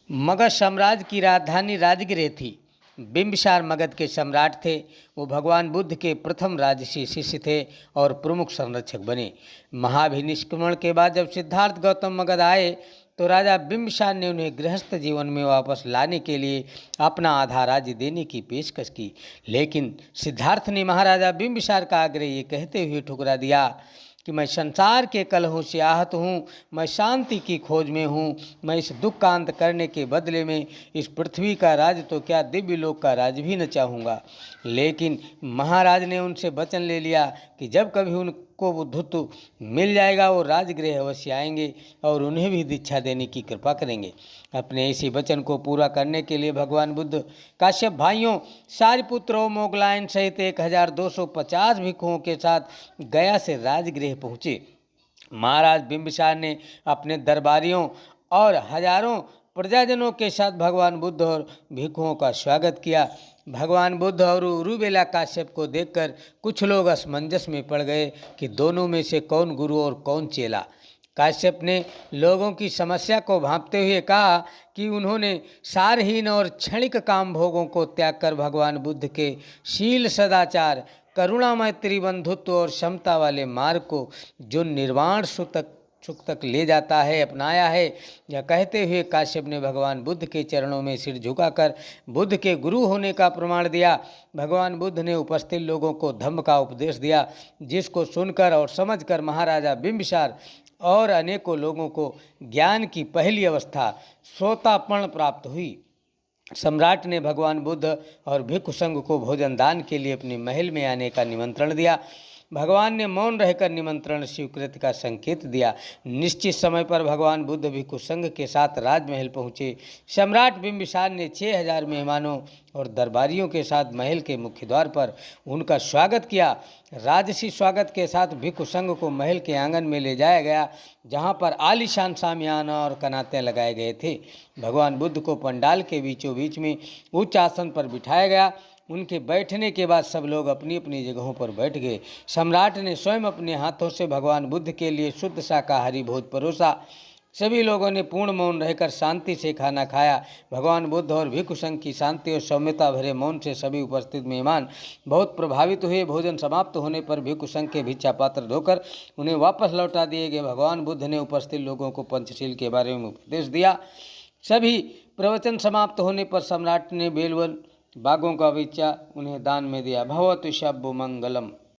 मगध साम्राज्य की राजधानी राजगृह थी। बिंबिसार मगध के सम्राट थे। वो भगवान बुद्ध के प्रथम राजसी शिष्य थे और प्रमुख संरक्षक बने। महाभिनिष्क्रमण के बाद जब सिद्धार्थ गौतम मगध आए तो राजा बिंबिसार ने उन्हें गृहस्थ जीवन में वापस लाने के लिए अपना आधा राज्य देने की पेशकश की, लेकिन सिद्धार्थ ने महाराजा बिंबिसार का आग्रह ये कहते हुए ठुकरा दिया कि मैं संसार के कलहों से आहत हूँ, मैं शांति की खोज में हूँ। मैं इस दुख का अंत करने के बदले में इस पृथ्वी का राज तो क्या दिव्य लोक का राज भी न चाहूँगा। लेकिन महाराज ने उनसे वचन ले लिया कि जब कभी उनको बुद्धत्व मिल जाएगा वो राजगृह अवश्य आएंगे और उन्हें भी दीक्षा देने की कृपा करेंगे। अपने इसी वचन को पूरा करने के लिए भगवान बुद्ध काश्यप भाइयों, सारिपुत्र और मोगलायन सहित 1250 भिक्षुओं के साथ गया से राजगृह पहुँचे। महाराज बिंबिसार ने अपने दरबारियों और हजारों प्रजाजनों के साथ भगवान बुद्ध और भिक्षुओं का स्वागत किया। भगवान बुद्ध और उरुबेला काश्यप को देखकर कुछ लोग असमंजस में पड़ गए कि दोनों में से कौन गुरु और कौन चेला। काश्यप ने लोगों की समस्या को भांपते हुए कहा कि उन्होंने सारहीन और क्षणिक काम भोगों को त्याग कर भगवान बुद्ध के शील, सदाचार, करुणा, मैत्री, बंधुत्व और क्षमता वाले मार्ग को जो निर्वाण सुख तक ले जाता है अपनाया है। यह कहते हुए काश्यप ने भगवान बुद्ध के चरणों में सिर झुकाकर बुद्ध के गुरु होने का प्रमाण दिया। भगवान बुद्ध ने उपस्थित लोगों को धम्म का उपदेश दिया, जिसको सुनकर और समझकर महाराजा बिंबिसार और अनेकों लोगों को ज्ञान की पहली अवस्था श्रोतापण प्राप्त हुई। सम्राट ने भगवान बुद्ध और भिक्षु संघ को भोजन दान के लिए अपने महल में आने का निमंत्रण दिया। भगवान ने मौन रहकर निमंत्रण स्वीकृत का संकेत दिया। निश्चित समय पर भगवान बुद्ध भिक्षु संघ के साथ राजमहल पहुँचे। सम्राट बिंबिसार ने 6000 मेहमानों और दरबारियों के साथ महल के मुख्य द्वार पर उनका स्वागत किया। राजसी स्वागत के साथ भिक्षु संघ को महल के आंगन में ले जाया गया, जहाँ पर आलीशान शामियाना और कनाते लगाए गए थे। भगवान बुद्ध को पंडाल के बीचों बीच में उच्च आसन पर बिठाया गया। उनके बैठने के बाद सब लोग अपनी अपनी जगहों पर बैठ गए। सम्राट ने स्वयं अपने हाथों से भगवान बुद्ध के लिए शुद्ध शाकाहारी भोज परोसा। सभी लोगों ने पूर्ण मौन रहकर शांति से खाना खाया। भगवान बुद्ध और भिक्षु संघ की शांति और सौम्यता भरे मौन से सभी उपस्थित मेहमान बहुत प्रभावित हुए। भोजन समाप्त होने पर भिक्षु संघ के भिक्षा पात्र धोकर उन्हें वापस लौटा दिए गए। भगवान बुद्ध ने उपस्थित लोगों को पंचशील के बारे में उपदेश दिया। सभी प्रवचन समाप्त होने पर सम्राट ने बेलवन बागों का बगीचा उन्हें दान में दिया। भवतु शब्बो मंगलम।